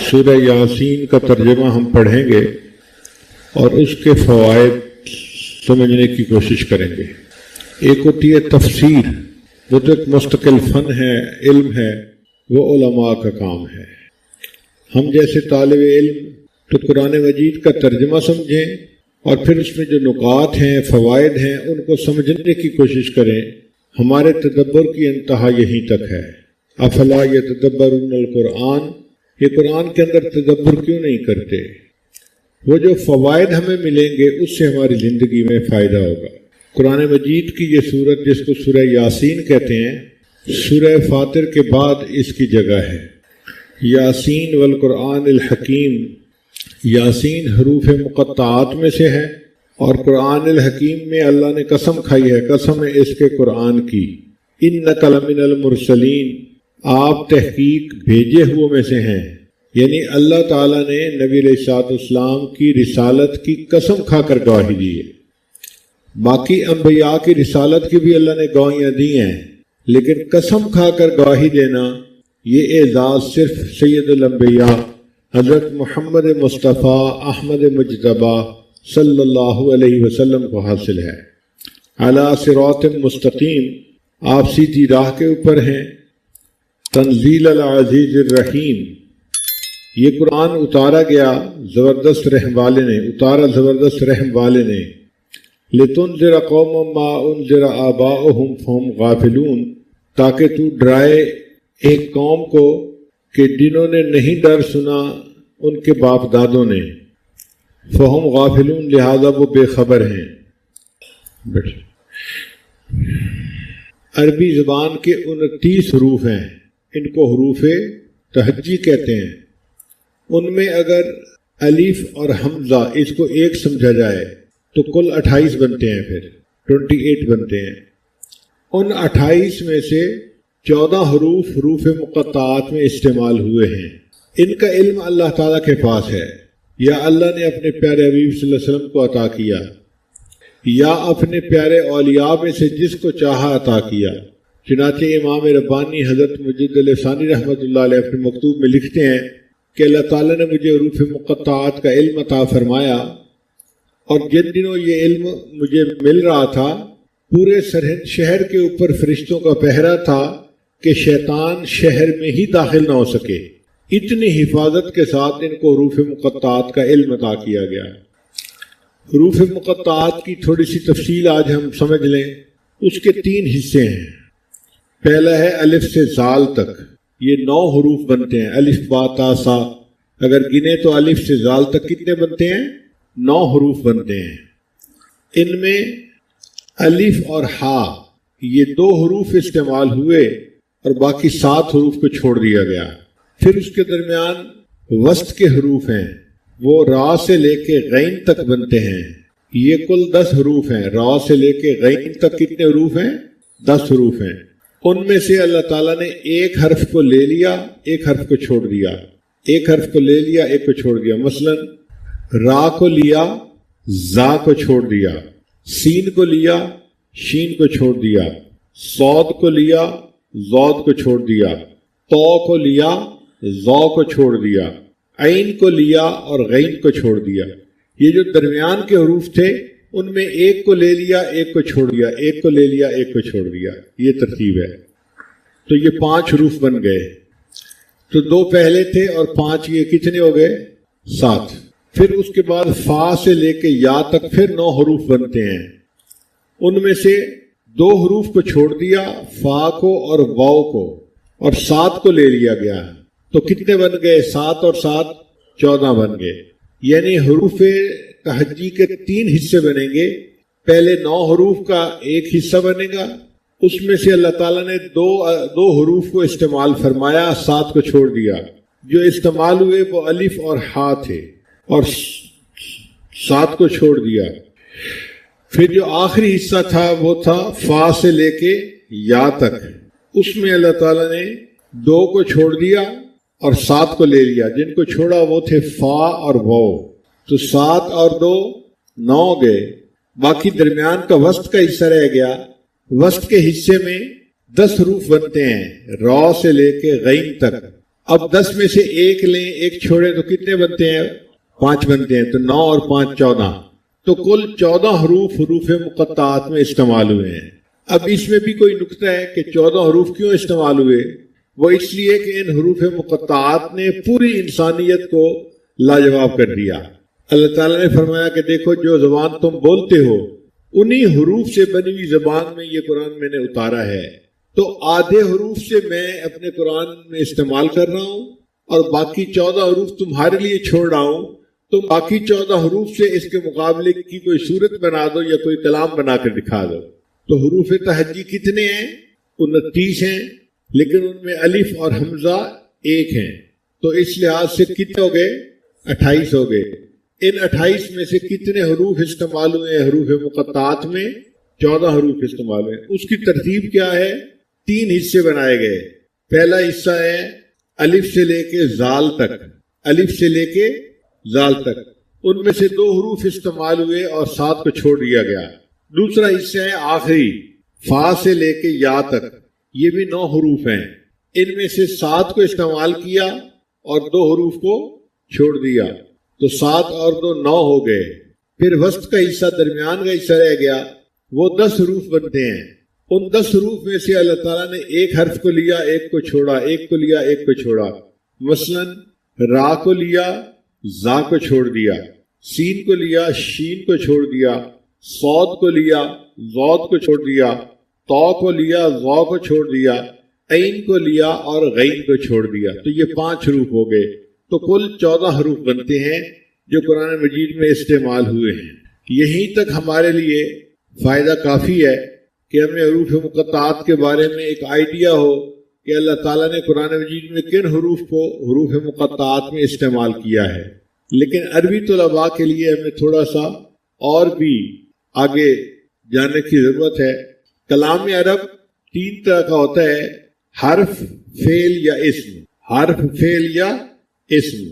سورہ یاسین کا ترجمہ ہم پڑھیں گے اور اس کے فوائد سمجھنے کی کوشش کریں گے۔ ایک ہوتی ہے تفسیر، وہ تو ایک مستقل فن ہے، علم ہے، وہ علماء کا کام ہے۔ ہم جیسے طالب علم تو قرآن مجید کا ترجمہ سمجھیں اور پھر اس میں جو نکات ہیں، فوائد ہیں، ان کو سمجھنے کی کوشش کریں۔ ہمارے تدبر کی انتہا یہیں تک ہے۔ افلا یتدبرون القرآن، یہ قرآن کے اندر تدبر کیوں نہیں کرتے؟ وہ جو فوائد ہمیں ملیں گے اس سے ہماری زندگی میں فائدہ ہوگا۔ قرآن مجید کی یہ سورت جس کو سورہ یاسین کہتے ہیں، سورہ فاطر کے بعد اس کی جگہ ہے۔ یاسین والقرآن الحکیم، یاسین حروف مقطعات میں سے ہے اور قرآن الحکیم میں اللہ نے قسم کھائی ہے، قسم ہے اس کے قرآن کی، انک لمن المرسلین، آپ تحقیق بھیجے ہوئے میں سے ہیں۔ یعنی اللہ تعالیٰ نے نبی علیہ الصلوۃ والسلام کی رسالت کی قسم کھا کر گواہی دی ہے۔ باقی انبیاء کی رسالت کی بھی اللہ نے گواہیاں دی ہیں، لیکن قسم کھا کر گواہی دینا یہ اعزاز صرف سید الانبیاء حضرت محمد مصطفیٰ احمد مجتبی صلی اللہ علیہ وسلم کو حاصل ہے۔ علی صراط مستقیم، آپ سیدھی راہ کے اوپر ہیں۔ تنزیل العزیز الرحیم، یہ قرآن اتارا گیا زبردست رحم والے نے، اتارا زبردست رحم والے نے۔ لتنذر قوما ما انذر آباؤہم فہم غافلون، تاکہ تو ڈرائے ایک قوم کو کہ جنہوں نے نہیں ڈر سنا ان کے باپ دادوں نے، فہم غافلون، لہذا وہ بے خبر ہیں۔ عربی زبان کے 29 حروف ہیں، ان کو حروف تہجی کہتے ہیں۔ ان میں اگر الف اور حمزہ اس کو ایک سمجھا جائے تو کل 28 بنتے ہیں، پھر 28 بنتے ہیں۔ ان 28 میں سے 14 حروف حروف مقطعات میں استعمال ہوئے ہیں۔ ان کا علم اللہ تعالیٰ کے پاس ہے، یا اللہ نے اپنے پیارے حبیب صلی اللہ علیہ وسلم کو عطا کیا، یا اپنے پیارے اولیاء میں سے جس کو چاہا عطا کیا۔ چنانچہ امام ربانی حضرت مجد الثانی رحمۃ اللہ علیہ اپنے مکتوب میں لکھتے ہیں کہ اللہ تعالیٰ نے مجھے حروف مقطعات کا علم عطا فرمایا، اور جن دنوں یہ علم مجھے مل رہا تھا پورے سرہند شہر کے اوپر فرشتوں کا پہرا تھا کہ شیطان شہر میں ہی داخل نہ ہو سکے، اتنی حفاظت کے ساتھ ان کو حروف مقطعات کا علم عطا کیا گیا۔ حروف مقطعات کی تھوڑی سی تفصیل آج ہم سمجھ لیں۔ اس کے 3 حصے ہیں۔ پہلا ہے الف سے زال تک، یہ 9 حروف بنتے ہیں، الف با تا سا۔ اگر گنے تو الف سے زال تک کتنے بنتے ہیں؟ 9 حروف بنتے ہیں۔ ان میں الف اور ہا یہ 2 حروف استعمال ہوئے اور باقی 7 حروف کو چھوڑ دیا گیا۔ پھر اس کے درمیان وسط کے حروف ہیں، وہ را سے لے کے غین تک بنتے ہیں۔ یہ کل 10 حروف ہیں۔ را سے لے کے غین تک کتنے حروف ہیں؟ 10 حروف ہیں۔ ان میں سے اللہ تعالیٰ نے ایک حرف کو لے لیا، ایک حرف کو چھوڑ دیا، ایک حرف کو لے لیا، ایک کو چھوڑ دیا۔ مثلا را کو لیا، زا کو چھوڑ دیا، سین کو لیا، شین کو چھوڑ دیا، صاد کو لیا، زود کو چھوڑ دیا، تو کو لیا، زو کو چھوڑ دیا، عین کو لیا اور غین کو چھوڑ دیا۔ یہ جو درمیان کے حروف تھے ان میں ایک کو لے لیا، ایک کو چھوڑ دیا، ایک کو لے لیا، ایک کو چھوڑ دیا، یہ ترتیب ہے۔ تو یہ 5 حروف بن گئے۔ تو 2 پہلے تھے اور 5 یہ کتنے ہو گئے؟ 7۔ پھر اس کے بعد فا سے لے کے یا تک پھر 9 حروف بنتے ہیں۔ ان میں سے 2 حروف کو چھوڑ دیا، فا کو اور واو کو، اور 7 کو لے لیا گیا۔ تو کتنے بن گئے؟ 7 اور 7 14 بن گئے۔ یعنی حروف تہجی کے 3 حصے بنیں گے۔ پہلے 9 حروف کا ایک حصہ بنے گا، اس میں سے اللہ تعالیٰ نے 2 حروف کو استعمال فرمایا، 7 کو چھوڑ دیا۔ جو استعمال ہوئے وہ الف اور ہا تھے، اور 7 کو چھوڑ دیا۔ پھر جو آخری حصہ تھا وہ تھا فا سے لے کے یا تک، اس میں اللہ تعالیٰ نے 2 کو چھوڑ دیا اور 7 کو لے لیا۔ جن کو چھوڑا وہ تھے فا اور واو، تو 7 اور 2 9 گئے۔ باقی درمیان کا وسط کا حصہ رہ گیا۔ وسط کے حصے میں 10 حروف بنتے ہیں، را سے لے کے غین تک۔ اب 10 میں سے ایک لیں، ایک چھوڑیں تو کتنے بنتے ہیں؟ 5 بنتے ہیں، تو 9 اور 5 14، تو کل 14 حروف مقطعات میں استعمال ہوئے ہیں۔ اب اس میں بھی کوئی نکتہ ہے کہ 14 حروف کیوں استعمال ہوئے؟ وہ اس لیے کہ ان حروف مقطعات نے پوری انسانیت کو لاجواب کر دیا۔ اللہ تعالیٰ نے فرمایا کہ دیکھو جو زبان تم بولتے ہو انہی حروف سے بنی ہوئی زبان میں یہ قرآن میں نے اتارا ہے، تو آدھے حروف سے میں اپنے قرآن میں استعمال کر رہا ہوں اور باقی 14 حروف تمہارے لیے چھوڑ رہا ہوں، تو باقی 14 حروف سے اس کے مقابلے کی کوئی صورت بنا دو یا کوئی کلام بنا کر دکھا دو۔ تو حروف تہجی کتنے ہیں؟ 29 ہیں، لیکن ان میں الف اور حمزہ ایک ہیں، تو اس لحاظ سے کتنے ہو گئے؟ 28 ہو گئے۔ ان 28 میں سے کتنے حروف استعمال ہوئے ہیں حروف مقطعات میں؟ 14 حروف استعمال ہوئے۔ اس کی ترتیب کیا ہے؟ 3 حصے بنائے گئے۔ پہلا حصہ ہے الف سے لے کے زال تک، الف سے لے کے زال تک، ان میں سے 2 حروف استعمال ہوئے اور 7 کو چھوڑ دیا گیا۔ دوسرا حصہ ہے آخری فا سے لے کے یا تک، یہ بھی 9 حروف ہیں، ان میں سے 7 کو استعمال کیا اور 2 حروف کو چھوڑ دیا، تو 7 اور 2 9 ہو گئے۔ پھر وسط کا حصہ، درمیان کا حصہ رہ گیا، وہ 10 حروف بنتے ہیں۔ ان 10 حروف میں سے اللہ تعالیٰ نے ایک حرف کو لیا، ایک کو چھوڑا، ایک کو لیا، ایک کو چھوڑا۔ مثلا را کو لیا، زا کو چھوڑ دیا، سین کو لیا، شین کو چھوڑ دیا، صاد کو لیا، ضاد کو چھوڑ دیا، تو کو لیا، ضا کو چھوڑ دیا، عین کو لیا اور غین کو چھوڑ دیا، تو یہ 5 حروف ہو گئے۔ تو کل 14 حروف بنتے ہیں جو قرآن مجید میں استعمال ہوئے ہیں۔ یہیں تک ہمارے لیے فائدہ کافی ہے کہ ہمیں حروف مقطعات کے بارے میں ایک آئیڈیا ہو کہ اللہ تعالیٰ نے قرآن مجید میں کن حروف کو حروف مقطعات میں استعمال کیا ہے۔ لیکن عربی طلباء کے لیے ہمیں تھوڑا سا اور بھی آگے جانے کی ضرورت ہے۔ کلام عرب 3 طرح کا ہوتا ہے، حرف، فعل یا اسم۔ حرف، فعل یا اسم۔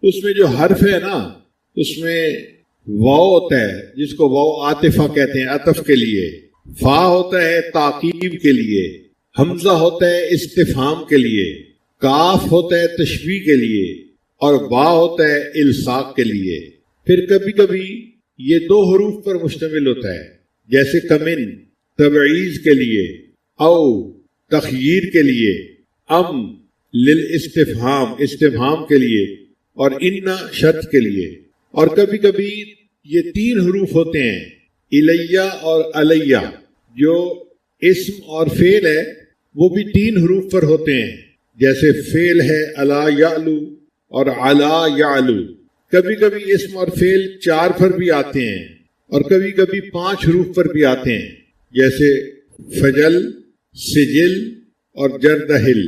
اس میں جو حرف ہے نا، اس میں واو ہوتا ہے جس کو واو عاطفہ کہتے ہیں، عطف کے لیے، فا ہوتا ہے تعقیب کے لیے، حمزہ ہوتا ہے استفہام کے لیے، کاف ہوتا ہے تشبیہ کے لیے، اور با ہوتا ہے الصاق کے لیے۔ پھر کبھی کبھی یہ 2 حروف پر مشتمل ہوتا ہے، جیسے کمن تبعیض کے لیے، او تخییر کے لیے، ام للاستفہام استفہام کے لیے، اور انا شرط کے لیے۔ اور کبھی کبھی یہ 3 حروف ہوتے ہیں، الیہ اور علیہ، جو اسم اور فعل ہے وہ بھی 3 حروف پر ہوتے ہیں، جیسے فعل ہے الا یعلو اور علا یعلو۔ کبھی کبھی اسم اور فعل 4 پر بھی آتے ہیں اور کبھی کبھی 5 حروف پر بھی آتے ہیں، جیسے فجل، سجل اور جردہل،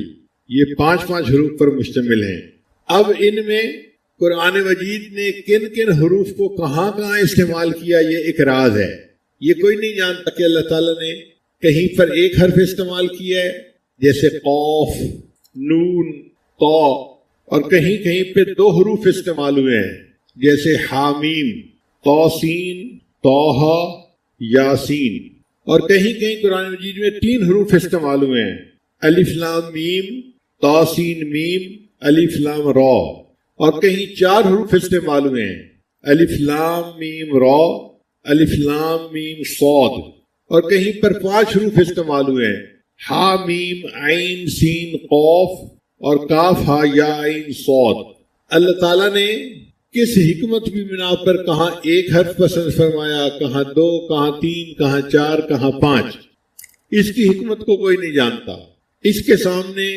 یہ 5 حروف پر مشتمل ہیں۔ اب ان میں قرآن مجید نے کن کن حروف کو کہاں کہاں استعمال کیا، یہ ایک راز ہے۔ یہ کوئی نہیں جانتا کہ اللہ تعالیٰ نے کہیں پر ایک حرف استعمال کیا ہے، جیسے قوف، نون، تو، اور کہیں کہیں پہ 2 حروف استعمال ہوئے ہیں، جیسے حامیم، توسین، توہا، یاسین، اور کہیں کہیں قرآن مجید میں 3 حروف استعمال ہوئے ہیں، الف لام میم، توسین میم، الف لام را، اور کہیں 4 حروف استعمال ہوئے ہیں، الف لام میم را، الف لام میم صاد، اور کہیں پر 5 حروف استعمال ہوئے ہیں، ہا میم عین سین قاف اور کاف ہا یا عین صاد۔ اللہ تعالیٰ نے کس حکمت کی بنا پر کہاں ایک حرف پسند فرمایا، کہاں 2، کہاں 3، کہاں 4، کہاں 5، اس کی حکمت کو کوئی نہیں جانتا۔ اس کے سامنے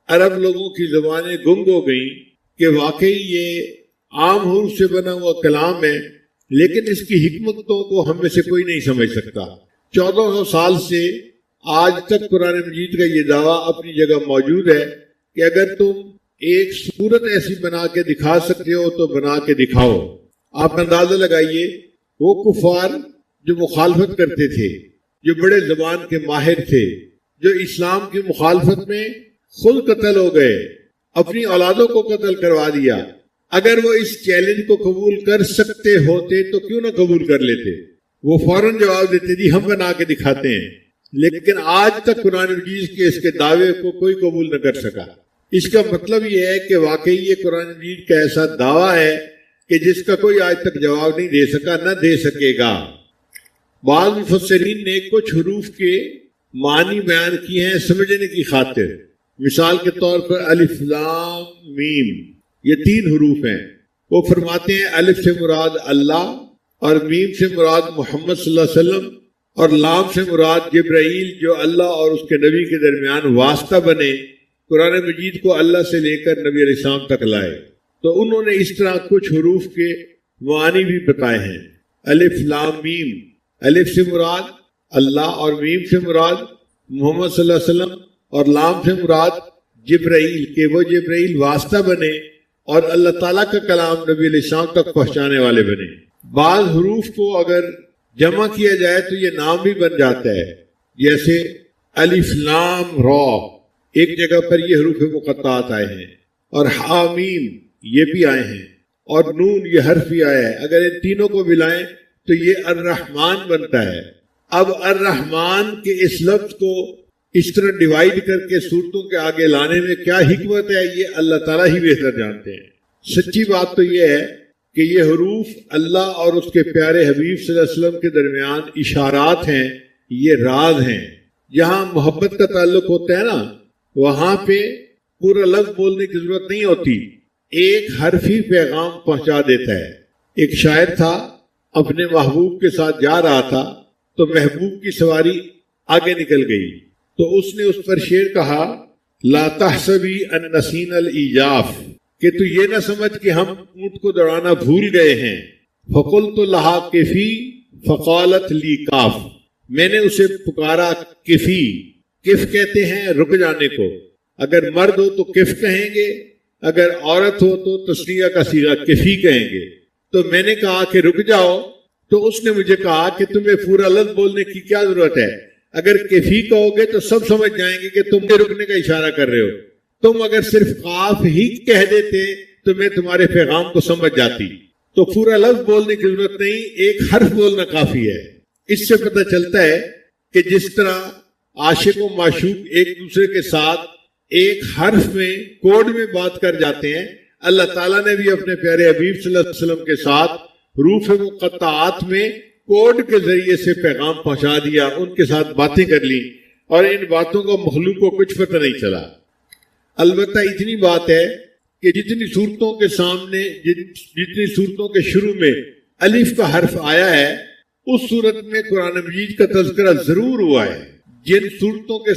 عرب لوگوں کی زبانیں گنگ ہو گئیں کہ واقعی یہ عام حروف سے بنا ہوا کلام ہے، لیکن اس کی حکمتوں کو ہم میں سے کوئی نہیں سمجھ سکتا۔ 1400 سال سے آج تک قرآن مجید کا یہ دعویٰ اپنی جگہ موجود ہے کہ اگر تم ایک صورت ایسی بنا کے دکھا سکتے ہو تو بنا کے دکھاؤ۔ آپ اندازہ لگائیے، وہ کفار جو مخالفت کرتے تھے، جو بڑے زبان کے ماہر تھے، جو اسلام کی مخالفت میں خود قتل ہو گئے، اپنی اولادوں کو قتل کروا دیا، اگر وہ اس چیلنج کو قبول کر سکتے ہوتے تو کیوں نہ قبول کر لیتے؟ وہ فوراً جواب دیتے جی ہم بنا کے دکھاتے ہیں۔ لیکن آج تک قرآن مجید کے اس کے دعوے کو کوئی قبول نہ کر سکا۔ اس کا مطلب یہ ہے کہ واقعی یہ قرآن مجید کا ایسا دعویٰ ہے کہ جس کا کوئی آج تک جواب نہیں دے سکا، نہ دے سکے گا۔ بعض مفسرین نے کچھ حروف کے معنی بیان کیے ہیں سمجھنے کی خاطر۔ مثال کے طور پر الف لام میم، یہ 3 حروف ہیں۔ وہ فرماتے ہیں الف سے مراد اللہ، اور میم سے مراد محمد صلی اللہ علیہ وسلم، اور لام سے مراد جبرائیل جو اللہ اور اس کے نبی کے درمیان واسطہ بنے، قرآن مجید کو اللہ سے لے کر نبی علیہ السلام تک لائے۔ تو انہوں نے اس طرح کچھ حروف کے معانی بھی بتائے ہیں۔ الف لام میم، الف سے مراد اللہ اور میم سے مراد محمد صلی اللہ علیہ وسلم، اور لام سے مراد جبرائیل کہ وہ جبرائیل واسطہ بنے اور اللہ تعالیٰ کا کلام نبی علیہ السلام تک پہنچانے والے بنے۔ بعض حروف کو اگر جمع کیا جائے تو یہ نام بھی بن جاتا ہے، جیسے الف لام را، ایک جگہ پر یہ حروف مقطعات آئے ہیں، اور حامیم یہ بھی آئے ہیں، اور نون یہ حرف بھی آیا ہے۔ اگر ان تینوں کو ملائیں تو یہ الرحمن بنتا ہے۔ اب الرحمن کے اس لفظ کو اس طرح ڈیوائیڈ کر کے صورتوں کے آگے لانے میں کیا حکمت ہے، یہ اللہ تعالیٰ ہی بہتر جانتے ہیں۔ سچی بات تو یہ ہے کہ یہ حروف اللہ اور اس کے پیارے حبیب صلی اللہ علیہ وسلم کے درمیان اشارات ہیں، یہ راز ہیں۔ جہاں محبت کا تعلق ہوتا ہے نا، وہاں پہ پورا لفظ بولنے کی ضرورت نہیں ہوتی، ایک حرف ہی پیغام پہنچا دیتا ہے۔ ایک شاعر تھا، اپنے محبوب کے ساتھ جا رہا تھا تو محبوب کی سواری آگے نکل گئی، تو اس نے اس پر شعر کہا، لا تحسبی ان نسینا الایجاف، کہ تو یہ نہ سمجھ کہ ہم اونٹ کو دوڑانا بھول گئے ہیں۔ فقلت لہا کفی فقالت لی کاف، میں نے اسے پکارا کفی، کف کہتے ہیں رک جانے کو، اگر مرد ہو تو کف کہیں گے، اگر عورت ہو تو تسنیہ کا صیغہ کفی کہیں گے۔ تو میں نے کہا کہ رک جاؤ، تو اس نے مجھے کہا کہ تمہیں پورا لفظ بولنے کی کیا ضرورت ہے، اگر کفی کہو گے تو سب سمجھ جائیں گے کہ تم رکنے کا اشارہ کر رہے ہو، تم اگر صرف قاف ہی کہہ دیتے تو میں تمہارے پیغام کو سمجھ جاتی۔ تو پورا لفظ بولنے کی ضرورت نہیں، ایک حرف بولنا کافی ہے۔ اس سے پتہ چلتا ہے کہ جس طرح عاشق و معشوق ایک دوسرے کے ساتھ ایک حرف میں کوڈ میں بات کر جاتے ہیں، اللہ تعالیٰ نے بھی اپنے پیارے حبیب صلی اللہ علیہ وسلم کے ساتھ حروف مقطعات میں کوڈ کے ذریعے سے پیغام پہنچا دیا، ان کے ساتھ باتیں کر لی، اور ان باتوں کا مخلوق کو کچھ پتہ نہیں چلا۔ البتہ اتنی بات ہے کہ جتنی صورتوں کے سامنے، جتنی صورتوں کے شروع میں الف کا حرف آیا ہے، اس صورت میں قرآن مجید کا تذکرہ ضرور ہوا ہے۔ جن صورتوں کے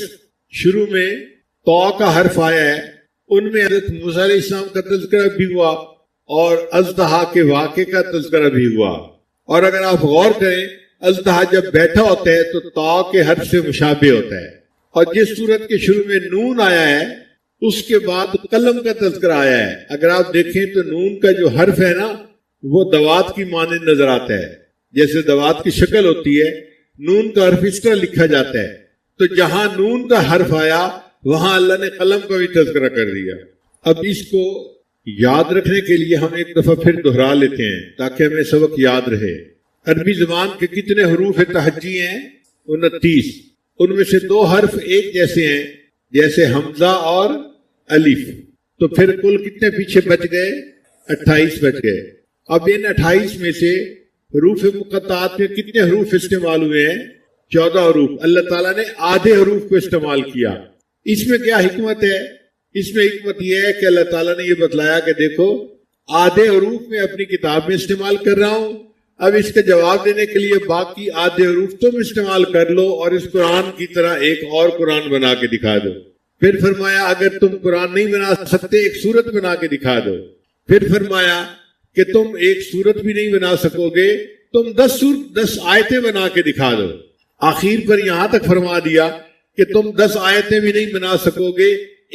شروع میں تو کا حرف آیا ہے، ان میں حضرت موسیٰ علیہ السلام کا تذکرہ بھی ہوا اور اژدہا کے واقعے کا تذکرہ بھی ہوا۔ اور اگر آپ غور کریں، اژدہا جب بیٹھا ہوتا ہے تو تو کے حرف سے مشابہ ہوتا ہے، اور جس صورت کے شروع میں نون آیا ہے اس کے بعد قلم کا تذکرہ آیا ہے۔ اگر آپ دیکھیں تو نون کا جو حرف ہے نا، وہ دوات کی مانند نظر آتا ہے، جیسے دوات کی شکل ہوتی ہے، نون کا حرف اس طرح لکھا جاتا ہے۔ تو جہاں نون کا حرف آیا وہاں اللہ نے قلم کا بھی تذکرہ کر دیا۔ اب اس کو یاد رکھنے کے لیے ہم ایک دفعہ پھر دہرا لیتے ہیں تاکہ ہمیں سبق یاد رہے۔ عربی زبان کے کتنے حروف تہجی ہیں؟ 29۔ ان میں سے 2 حرف ایک جیسے ہیں، جیسے حمزہ اور الف، تو پھر کل کتنے پیچھے بچ گئے؟ 28 بچ گئے۔ اب ان 28 میں سے حروف مقطعات میں کتنے حروف استعمال ہوئے ہیں؟ 14 حروف۔ اللہ تعالیٰ نے آدھے حروف کو استعمال کیا۔ اس میں کیا حکمت ہے؟ اس میں حکمت یہ ہے کہ اللہ تعالیٰ نے یہ بتلایا کہ دیکھو آدھے حروف میں اپنی کتاب میں استعمال کر رہا ہوں، اب اس کا جواب دینے کے لیے باقی آدھے حروف تم استعمال کر لو اور اس قرآن کی طرح ایک اور قرآن بنا کے دکھا دو۔ پھر فرمایا اگر تم قرآن نہیں بنا سکتے ایک سورت بنا کے دکھا دو۔ پھر فرمایا کہ تم ایک سورت بھی نہیں بنا سکو گے، تم 10 آیتیں بنا کے دکھا دو۔ آخر پر یہاں تک فرما دیا کہ تم 10 آیتیں بھی نہیں بنا سکو گے،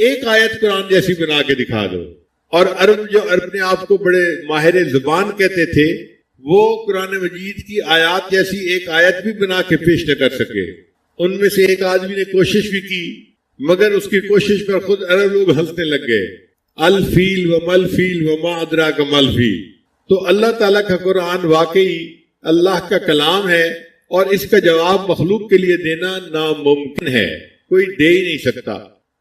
ایک آیت قرآن جیسی بنا کے دکھا دو۔ اور عرب جو اپنے آپ کو بڑے ماہر زبان کہتے تھے، وہ قرآن مجید کی آیات جیسی ایک آیت بھی بنا کے پیش نہ کر سکے۔ ان میں سے ایک آدمی نے کوشش بھی کی، مگر اس کی کوشش پر خود عرب لوگ ہنسنے لگ گئے۔ الفیل و مل فیل و ما ادراک مل فیل۔ تو اللہ تعالیٰ کا قرآن واقعی اللہ کا کلام ہے، اور اس کا جواب مخلوق کے لیے دینا ناممکن ہے، کوئی دے ہی نہیں سکتا۔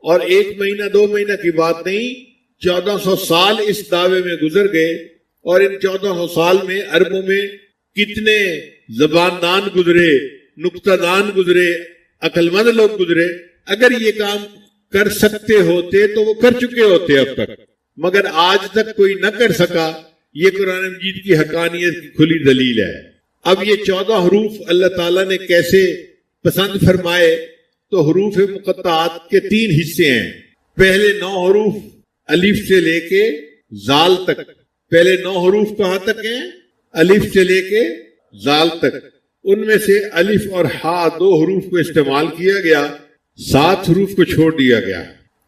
اور 1 مہینہ 2 مہینہ کی بات نہیں، 1400 سال اس دعوے میں گزر گئے، اور ان 1400 سال میں عربوں میں کتنے زبان دان گزرے، نکتہ دان گزرے، عقل مند لوگ گزرے۔ اگر یہ کام کر سکتے ہوتے تو وہ کر چکے ہوتے اب تک، مگر آج تک کوئی نہ کر سکا۔ یہ قرآن مجید کی حقانیت کی کھلی دلیل ہے۔ اب یہ 14 حروف اللہ تعالیٰ نے کیسے پسند فرمائے؟ تو حروف مقطعات کے 3 حصے ہیں۔ پہلے 9 حروف الف سے لے کے زال تک، پہلے 9 حروف کہاں تک ہیں؟ الف سے لے کے زال تک۔ ان میں سے الف اور ہا 2 حروف کو استعمال کیا گیا، 7 حروف کو چھوڑ دیا گیا۔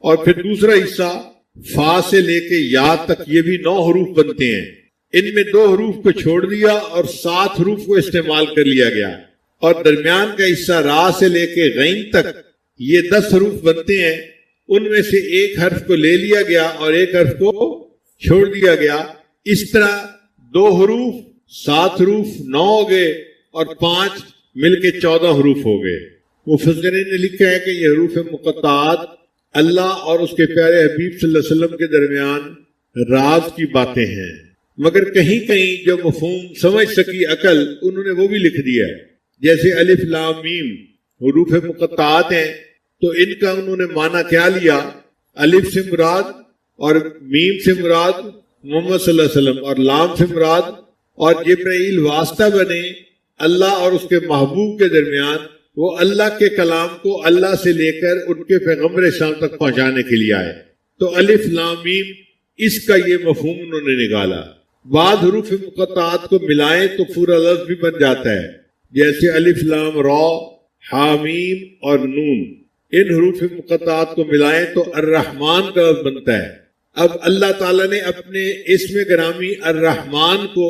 اور پھر دوسرا حصہ فا سے لے کے یا تک، یہ بھی 9 حروف بنتے ہیں۔ ان میں 2 حروف کو چھوڑ دیا اور 7 حروف کو استعمال کر لیا گیا۔ اور درمیان کا حصہ را سے لے کے غین تک، یہ 10 حروف بنتے ہیں۔ ان میں سے ایک حرف کو لے لیا گیا اور ایک حرف کو چھوڑ دیا گیا۔ اس طرح 2 حروف 7 حروف 9 ہو گئے، اور 5 مل کے 14 حروف ہو گئے۔ مفسرین نے لکھا ہے کہ یہ حروف مقطعات اللہ اور اس کے پیارے حبیب صلی اللہ علیہ وسلم کے درمیان راز کی باتیں ہیں، مگر کہیں کہیں جو مفہوم سمجھ سکی عقل، انہوں نے وہ بھی لکھ دیا ہے۔ جیسے الف لام میم حروف مقطعات ہیں، تو ان کا انہوں نے معنی کیا لیا؟ الف سے مراد اور میم سے مراد محمد صلی اللہ علیہ وسلم، اور لام سے مراد، اور جبرائیل واسطہ بنے اللہ اور اس کے محبوب کے درمیان، وہ اللہ کے کلام کو اللہ سے لے کر ان کے پیغمبر اسلام تک پہنچانے کے لیے آئے۔ تو الف لام میم، اس کا یہ مفہوم انہوں نے نکالا۔ بعض حروف مقطعات کو ملائیں تو پورا لفظ بھی بن جاتا ہے، جیسے الف لام را، حامیم اور نون۔ ان حروف مقطعات کو ملائیں تو الرحمن کا لفظ بنتا ہے۔ اب اللہ تعالیٰ نے اپنے اسم گرامی الرحمن کو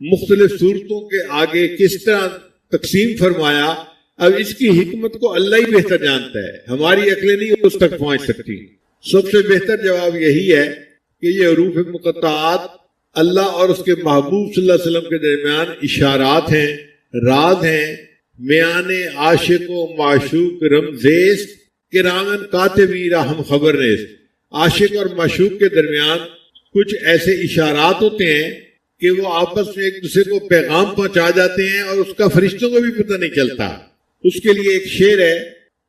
مختلف صورتوں کے آگے کس طرح تقسیم فرمایا، اب اس کی حکمت کو اللہ ہی بہتر جانتا ہے، ہماری عقلیں نہیں اس تک پہنچ سکتی۔ سب سے بہتر جواب یہی ہے کہ یہ حروف مقطعات اللہ اور اس کے محبوب صلی اللہ علیہ وسلم کے درمیان اشارات ہیں، راز ہیں، میان عاشق و معشوق رمزیز کرامن کاتبی راہم خبر نیز۔ عاشق اور معشوق کے درمیان کچھ ایسے اشارات ہوتے ہیں کہ وہ آپس میں ایک دوسرے کو پیغام پہنچا جاتے ہیں، اور اس کا فرشتوں کو بھی پتہ نہیں چلتا۔ اس کے لیے ایک شعر ہے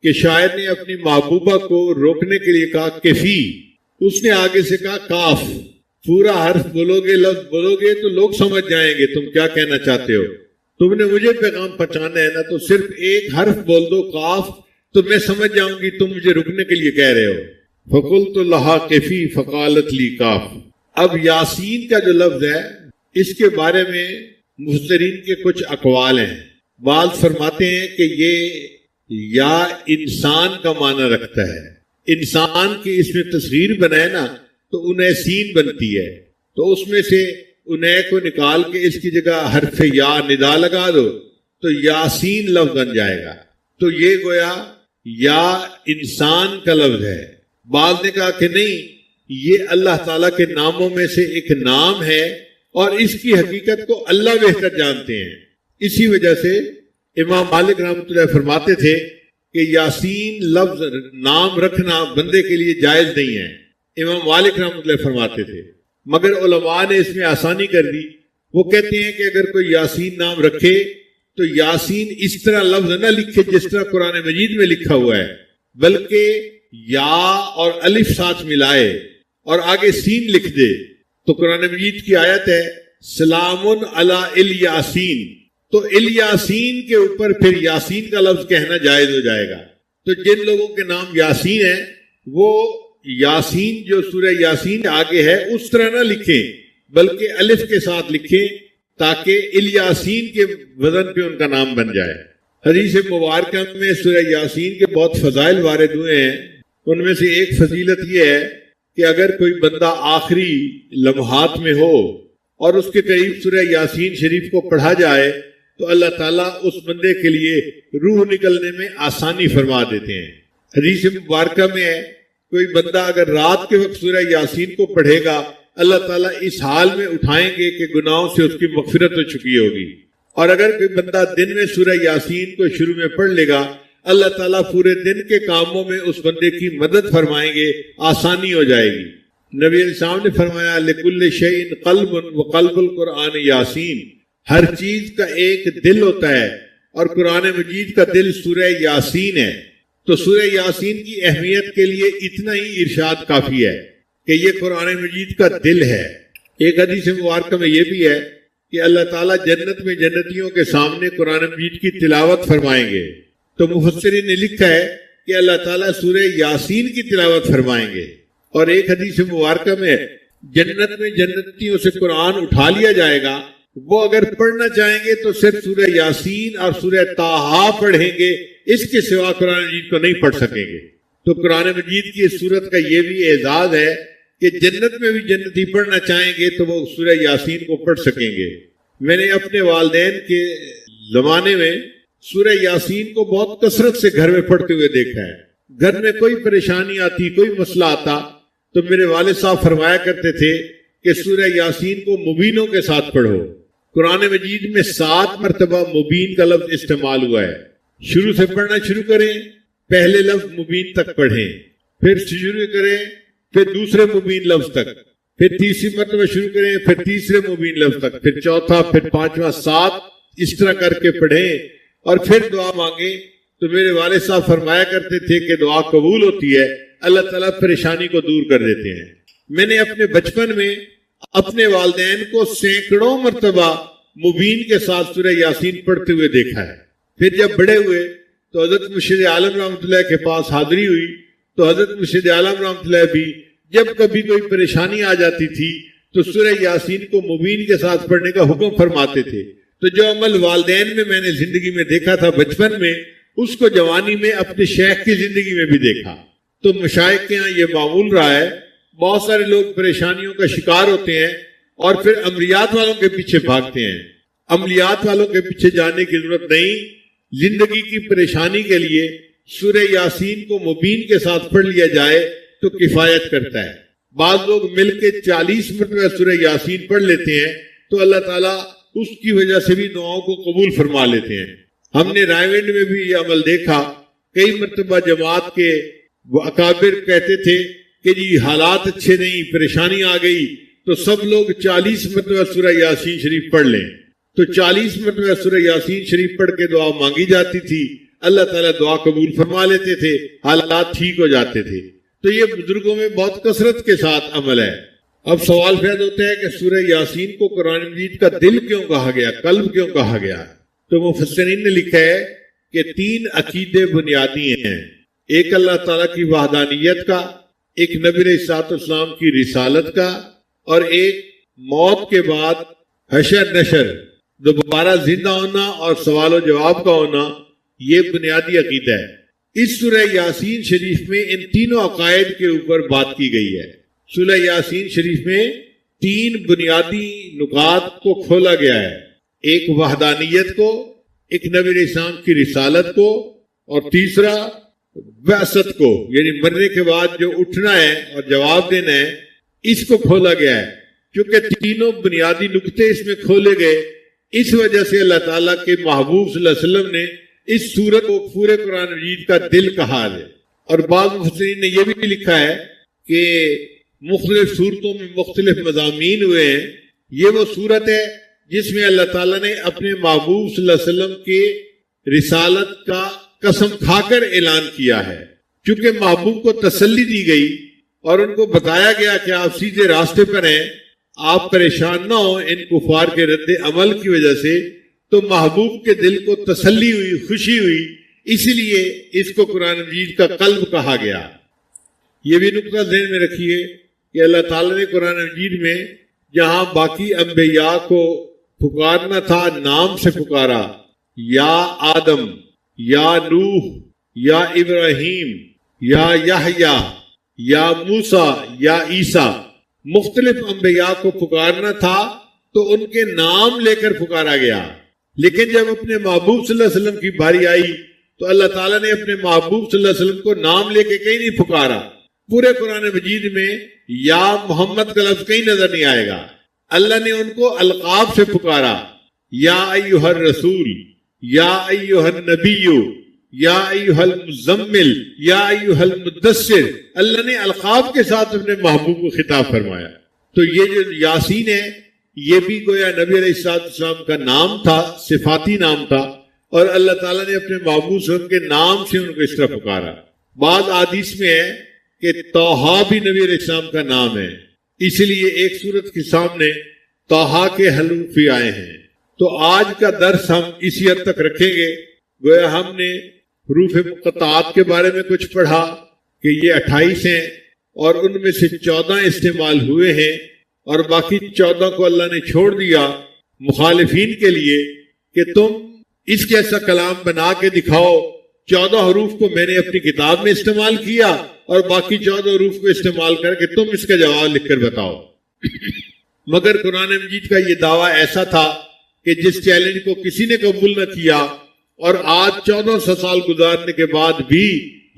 کہ شاعر نے اپنی محبوبہ کو روکنے کے لیے کہا کفی، اس نے آگے سے کہا کاف۔ پورا حرف بولو گے، لفظ بولو گے تو لوگ سمجھ جائیں گے تم کیا کہنا چاہتے ہو۔ تم نے مجھے پیغام پہنچانا ہے نا، تو صرف ایک حرف بول دو کاف، تو میں سمجھ جاؤں گی تم مجھے رکنے کے لیے کہہ رہے ہو۔ فقلت لہا کفی فقالت لی کاف۔ اب یاسین کا جو لفظ ہے، اس کے بارے میں مفسرین کے کچھ اقوال ہیں۔ بعض فرماتے ہیں کہ یہ یا انسان کا معنی رکھتا ہے، انسان کی اس میں تصغیر بنائے نا تو انہیں سین بنتی ہے، تو اس میں سے انہیں کو نکال کے اس کی جگہ حرف یا ندا لگا دو تو یاسین لفظ بن جائے گا۔ تو یہ گویا یا انسان کا لفظ ہے۔ بعض نے کہا کہ نہیں، یہ اللہ تعالیٰ کے ناموں میں سے ایک نام ہے، اور اس کی حقیقت کو اللہ بہتر جانتے ہیں۔ اسی وجہ سے امام مالک رحمۃ اللہ فرماتے تھے کہ یاسین لفظ نام رکھنا بندے کے لیے جائز نہیں ہے، امام مالک رحمۃ اللہ فرماتے تھے، مگر علماء نے اس میں آسانی کر دی۔ وہ کہتے ہیں کہ اگر کوئی یاسین نام رکھے تو یاسین اس طرح لفظ نہ لکھے جس طرح قرآن مجید میں لکھا ہوا ہے، بلکہ یا اور الف ساتھ ملائے اور آگے سین لکھ دے۔ تو قرآن مجید کی آیت ہے سلام علی الیاسین، تو الیاسین کے اوپر پھر یاسین کا لفظ کہنا جائز ہو جائے گا۔ تو جن لوگوں کے نام یاسین ہیں وہ یاسین جو سورہ یاسین آگے ہے اس طرح نہ لکھیں، بلکہ الف کے ساتھ لکھیں تاکہ الیاسین کے وزن پہ ان کا نام بن جائے۔ حدیث مبارکہ میں سورہ یاسین کے بہت فضائل وارد ہوئے ہیں۔ ان میں سے ایک فضیلت یہ ہے کہ اگر کوئی بندہ آخری لمحات میں ہو اور اس کے قریب سورہ یاسین شریف کو پڑھا جائے تو اللہ تعالیٰ اس بندے کے لیے روح نکلنے میں آسانی فرما دیتے ہیں۔ حدیث مبارکہ میں ہے کوئی بندہ اگر رات کے وقت سورہ یاسین کو پڑھے گا، اللہ تعالیٰ اس حال میں اٹھائیں گے کہ گناہوں سے اس کی مغفرت ہو چکی ہوگی، اور اگر کوئی بندہ دن میں سورہ یاسین کو شروع میں پڑھ لے گا، اللہ تعالیٰ پورے دن کے کاموں میں اس بندے کی مدد فرمائیں گے، آسانی ہو جائے گی۔ نبی علیہ السلام نے فرمایا لِكُلِّ شَيْءٍ قَلْبٌ وَقَلْبُ الْقُرْآنِ یاسین، ہر چیز کا ایک دل ہوتا ہے اور قرآن مجید کا دل سورہ یاسین ہے۔ تو سورہ یاسین کی اہمیت کے لیے اتنا ہی ارشاد کافی ہے کہ یہ قرآن مجید کا دل ہے۔ ایک حدیث مبارکہ میں یہ بھی ہے کہ اللہ تعالیٰ جنت میں جنتیوں کے سامنے قرآن مجید کی تلاوت فرمائیں گے۔ تو مفسرین نے لکھا ہے کہ اللہ تعالیٰ سورہ یاسین کی تلاوت فرمائیں گے۔ اور ایک حدیث مبارکہ میں جنت میں جنتیوں سے قرآن اٹھا لیا جائے گا، وہ اگر پڑھنا چاہیں گے تو صرف سورہ یاسین اور سورہ طٰہٰ پڑھیں گے، اس کے سوا قرآن مجید کو نہیں پڑھ سکیں گے۔ تو قرآن مجید کی اس سورت کا یہ بھی اعزاز ہے کہ جنت میں بھی جنتی پڑھنا چاہیں گے تو وہ سورہ یاسین کو پڑھ سکیں گے۔ میں نے اپنے والدین کے زمانے میں سورہ یاسین کو بہت کثرت سے گھر میں پڑھتے ہوئے دیکھا ہے۔ گھر میں کوئی پریشانی آتی، کوئی مسئلہ آتا تو میرے والد صاحب فرمایا کرتے تھے کہ سورہ یاسین کو مبینوں کے ساتھ پڑھو۔ قرآن مجید میں 7 مرتبہ مبین کا لفظ استعمال ہوا ہے۔ شروع سے پڑھنا شروع کریں، پہلے لفظ مبین تک پڑھیں، پھر شروع کریں، پھر دوسرے مبین لفظ تک، پھر تیسری مرتبہ شروع کریں، پھر تیسرے مبین لفظ تک، پھر چوتھا، پھر پانچواں، 7 اس طرح کر کے پڑھیں اور پھر دعا مانگیں۔ تو میرے والد صاحب فرمایا کرتے تھے کہ دعا قبول ہوتی ہے، اللہ تعالیٰ پریشانی کو دور کر دیتے ہیں۔ میں نے اپنے بچپن میں اپنے والدین کو سینکڑوں مرتبہ مبین کے ساتھ سورہ یاسین پڑھتے ہوئے دیکھا ہے۔ پھر جب بڑے ہوئے تو حضرت مرشد عالم رحمۃ اللہ کے پاس حاضری ہوئی تو حضرت مرشد عالم رحمۃ اللہ بھی جب کبھی کوئی پریشانی آ جاتی تھی تو سورہ یاسین کو مبین کے ساتھ پڑھنے کا حکم فرماتے تھے۔ تو جو عمل والدین میں نے زندگی میں دیکھا تھا بچپن میں، اس کو جوانی میں اپنے شیخ کی زندگی میں بھی دیکھا۔ تو مشائخ کے ہاں یہ معمول رہا ہے، بہت سارے لوگ پریشانیوں کا شکار ہوتے ہیں اور پھر عملیات والوں کے پیچھے بھاگتے ہیں۔ عملیات والوں کے پیچھے جانے کی ضرورت نہیں، زندگی کی پریشانی کے لیے سورہ یاسین کو مبین کے ساتھ پڑھ لیا جائے تو کفایت کرتا ہے۔ بعض لوگ مل کے 40 مرتبہ سورہ یاسین پڑھ لیتے ہیں تو اللہ تعالیٰ اس کی وجہ سے بھی دعاؤں کو قبول فرما لیتے ہیں۔ ہم نے رائے ونڈ میں بھی یہ عمل دیکھا، کئی مرتبہ جماعت کے اکابر کہتے تھے کہ جی حالات اچھے نہیں، پریشانی آ گئی، تو سب لوگ 40 مرتبہ سورہ یاسین شریف پڑھ لیں۔ تو 40 مرتبہ سورہ یاسین شریف پڑھ کے دعا مانگی جاتی تھی، اللہ تعالیٰ دعا قبول فرما لیتے تھے، حالات ٹھیک ہو جاتے تھے۔ تو یہ بزرگوں میں بہت کثرت کے ساتھ عمل ہے۔ اب سوال پیدا ہوتا ہے کہ سورہ یاسین کو قرآن مجید کا دل کیوں کہا گیا، قلب کیوں کہا گیا؟ تو مفسرین نے لکھا ہے کہ 3 عقیدے بنیادی ہیں، ایک اللہ تعالیٰ کی وحدانیت کا، ایک نبی علیہ الصلوۃ والسلام کی رسالت کا، اور ایک موت کے بعد حشر نشر، دوبارہ زندہ ہونا اور سوال و جواب کا ہونا، یہ بنیادی عقیدہ ہے۔ اس سورہ یاسین شریف میں ان تینوں عقائد کے اوپر بات کی گئی ہے۔ سورہ یاسین شریف میں 3 بنیادی نکات کو کھولا گیا ہے، ایک وحدانیت کو، ایک نبی علیہ السلام کی رسالت کو، اور تیسرا بعثت کو، یعنی مرنے کے بعد جو اٹھنا ہے اور جواب دینا ہے، اس کو کھولا گیا ہے۔ کیونکہ تینوں بنیادی نکتے اس میں کھولے گئے، اس وجہ سے اللہ تعالیٰ کے محبوب صلی اللہ علیہ وسلم نے اس سورت کو پورے قرآن مجید کا دل کہا ہے۔ اور بعض مفسرین نے یہ بھی لکھا ہے کہ مختلف صورتوں میں مختلف مضامین ہوئے ہیں، یہ وہ صورت ہے جس میں اللہ تعالیٰ نے اپنے محبوب صلی اللہ علیہ وسلم کے رسالت کا قسم کھا کر اعلان کیا ہے۔ چونکہ محبوب کو تسلی دی گئی اور ان کو بتایا گیا کہ آپ سیدھے راستے پر ہیں، آپ پریشان نہ ہو ان کفار کے رد عمل کی وجہ سے، تو محبوب کے دل کو تسلی ہوئی، خوشی ہوئی، اسی لیے اس کو قرآن مجید کا قلب کہا گیا۔ یہ بھی نقطہ ذہن میں رکھیے کہ اللہ تعالیٰ نے قرآن مجید میں جہاں باقی انبیاء کو پکارنا تھا نام سے پکارا، یا آدم، یا نوح، یا ابراہیم، یا یحییٰ، یا موسیٰ، یا عیسیٰ، مختلف انبیاء کو پکارنا تھا تو ان کے نام لے کر پکارا گیا۔ لیکن جب اپنے محبوب صلی اللہ علیہ وسلم کی باری آئی تو اللہ تعالیٰ نے اپنے محبوب صلی اللہ علیہ وسلم کو نام لے کے کہیں نہیں پکارا۔ پورے قرآن مجید میں یا محمد کا لفظ کہیں نظر نہیں آئے گا۔ اللہ نے ان کو القاب سے پکارا، یا ایھا الرسول، یا ایھا النبی، یا ایھا المزمل، یا ایھا المدثر، اللہ نے القاب کے ساتھ اپنے محبوب کو خطاب فرمایا۔ تو یہ جو یاسین ہے یہ بھی گویا نبی علیہ السلام کا نام تھا، صفاتی نام تھا، اور اللہ تعالیٰ نے اپنے محبوب صلی اللہ علیہ وسلم کے نام سے ان کو اس طرح پکارا۔ بعض حدیث میں ہے کہ طٰہٰ بھی نبی علیہ السلام کا نام ہے، اس لیے ایک سورت کے سامنے طٰہٰ کے حروف بھی آئے ہیں۔ تو آج کا درس ہم اسی حد تک رکھیں گے۔ گویا ہم نے حروف مقطعات کے بارے میں کچھ پڑھا کہ یہ 28 ہیں اور ان میں سے 14 استعمال ہوئے ہیں، اور باقی 14 کو اللہ نے چھوڑ دیا مخالفین کے لیے کہ تم اس جیسا کلام بنا کے دکھاؤ۔ 14 حروف کو میں نے اپنی کتاب میں استعمال کیا اور باقی 14 حروف کو استعمال کر کے تم اس کا جواب لکھ کر بتاؤ۔ مگر قرآن مجید کا یہ دعویٰ ایسا تھا کہ جس چیلنج کو کسی نے قبول نہ کیا، اور آج 1400 سال گزارنے کے بعد بھی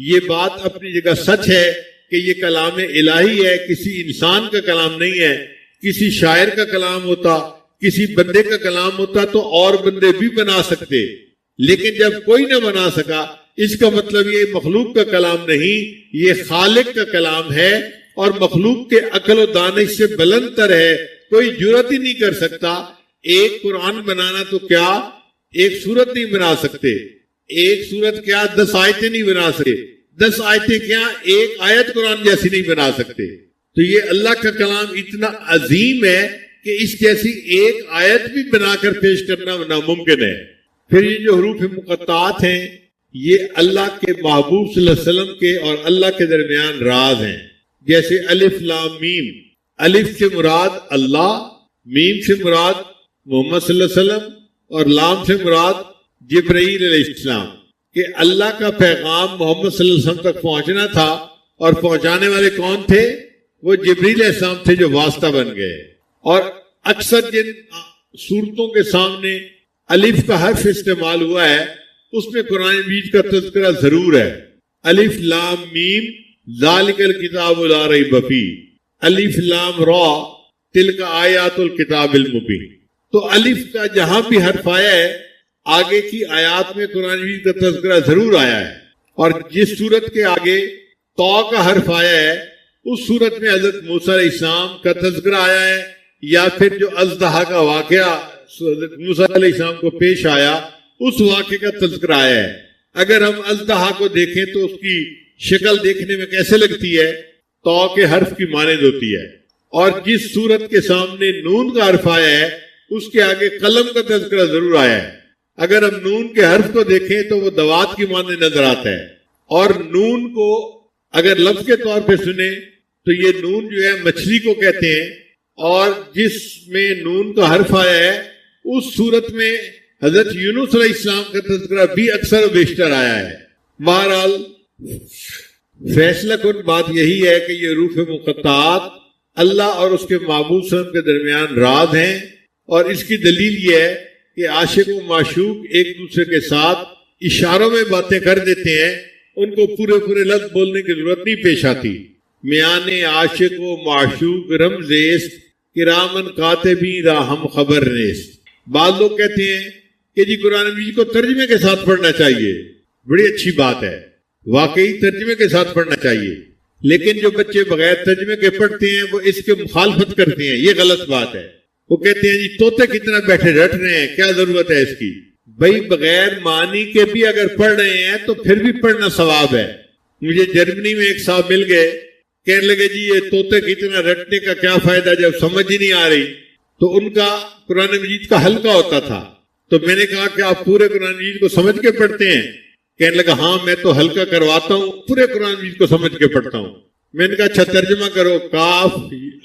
یہ بات اپنی جگہ سچ ہے کہ یہ کلام الہی ہے، کسی انسان کا کلام نہیں ہے۔ کسی شاعر کا کلام ہوتا، کسی بندے کا کلام ہوتا تو اور بندے بھی بنا سکتے، لیکن جب کوئی نہ بنا سکا، اس کا مطلب یہ مخلوق کا کلام نہیں، یہ خالق کا کلام ہے، اور مخلوق کے عقل و دانش سے بلند تر ہے۔ کوئی جرات ہی نہیں کر سکتا۔ ایک قرآن بنانا تو کیا ایک سورت نہیں بنا سکتے، ایک سورت کیا 10 آیتیں نہیں بنا سکتے، 10 آیتیں کیا ایک آیت قرآن جیسی نہیں بنا سکتے۔ تو یہ اللہ کا کلام اتنا عظیم ہے کہ اس جیسی ایک آیت بھی بنا کر پیش کرنا ناممکن ہے۔ پھر یہ جو حروف مقطعات ہیں یہ اللہ کے محبوب صلی اللہ علیہ وسلم کے اور اللہ کے درمیان راز ہیں، جیسے الف لام میم۔ الف سے مراد اللہ، میم سے مراد محمد صلی اللہ علیہ وسلم، اور لام سے مراد جبرائیل علیہ السلام، کہ اللہ کا پیغام محمد صلی اللہ علیہ وسلم تک پہنچنا تھا، اور پہنچانے والے کون تھے؟ وہ جبرائیل علیہ السلام تھے جو واسطہ بن گئے۔ اور اکثر جن صورتوں کے سامنے الف کا حرف استعمال ہوا ہے اس میں قرآن مجید کا تذکرہ ضرور ہے۔ الف لام میم ذالک الکتاب لا ریب فیہ، الف لام را تلک آیات الکتاب المبین۔ تو الف کا جہاں بھی حرف آیا ہے آگے کی آیات میں قرآن مجید کا تذکرہ ضرور آیا ہے، اور جس صورت کے آگے تو کا حرف آیا ہے اس صورت میں حضرت موسیٰ علیہ السلام کا تذکرہ آیا ہے، یا پھر جو اژدہا کا واقعہ حضرت موسیٰ علیہ السلام کو پیش آیا اس واقعے کا تذکرہ آیا ہے۔ اگر ہم اژدہا کو دیکھیں تو اس کی شکل دیکھنے میں کیسے لگتی ہے؟ تو کے حرف کی مانند ہوتی ہے، اور جس صورت کے سامنے نون کا حرف آیا ہے اس کے آگے قلم کا تذکرہ ضرور آیا ہے۔ اگر ہم نون کے حرف کو دیکھیں تو وہ دوات کی مانند نظر آتا ہے، اور نون کو اگر لفظ کے طور پہ سنیں تو یہ نون جو ہے مچھلی کو کہتے ہیں، اور جس میں نون کا حرف آیا ہے اس صورت میں حضرت یونس علیہ السلام کا تذکرہ بھی اکثر و بیشتر آیا ہے۔ بہرحال فیصلہ کن بات یہی ہے کہ یہ حروف مقطعات اللہ اور اس کے محبوب صلی اللہ علیہ وسلم کے درمیان راز ہیں، اور اس کی دلیل یہ ہے کہ عاشق و معشوق ایک دوسرے کے ساتھ اشاروں میں باتیں کر دیتے ہیں، ان کو پورے لفظ بولنے کی ضرورت نہیں پیش آتی۔ میان عاشق و معشوق رمزیست کرامن کاتبی را ہم خبر نیست۔ بعض لوگ کہتے ہیں کہ جی قرآن مجید کو ترجمے کے ساتھ پڑھنا چاہیے، بڑی اچھی بات ہے، واقعی ترجمے کے ساتھ پڑھنا چاہیے، لیکن جو بچے بغیر ترجمے کے پڑھتے ہیں وہ اس کے مخالفت کرتے ہیں، یہ غلط بات ہے۔ وہ کہتے ہیں جی طوطے کتنا بیٹھے رٹ رہے ہیں، کیا ضرورت ہے اس کی؟ بھائی بغیر معنی کے بھی اگر پڑھ رہے ہیں تو پھر بھی پڑھنا ثواب ہے۔ مجھے جرمنی میں ایک صاحب مل گئے، کہنے لگے جی یہ طوطے کتنا رٹنے کا کیا فائدہ جب سمجھ ہی نہیں آ رہی۔ تو ان کا قرآن مجید کا حلقہ ہوتا تھا، تو میں نے کہا کہ آپ پورے قرآن مجید کو سمجھ کے پڑھتے ہیں؟ کہنے لگا ہاں میں تو حلقہ کرواتا ہوں، پورے قرآن مجید کو سمجھ کے پڑھتا ہوں۔ میں نے کہا اچھا ترجمہ کرو، کاف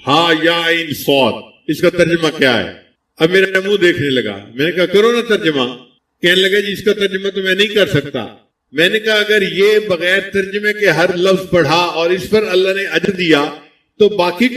ہا یا عین صاد، اس کا ترجمہ کیا ہے؟ اب میرا منہ دیکھنے لگا، میں نے کہا کرو نا ترجمہ۔ کہنے لگا جی اس کا ترجمہ تو میں نہیں کر سکتا۔ میں نے کہا اگر یہ بغیر ترجمے کے ہر لفظ پڑھا اور اس پر اللہ نے اجر دیا تو باقی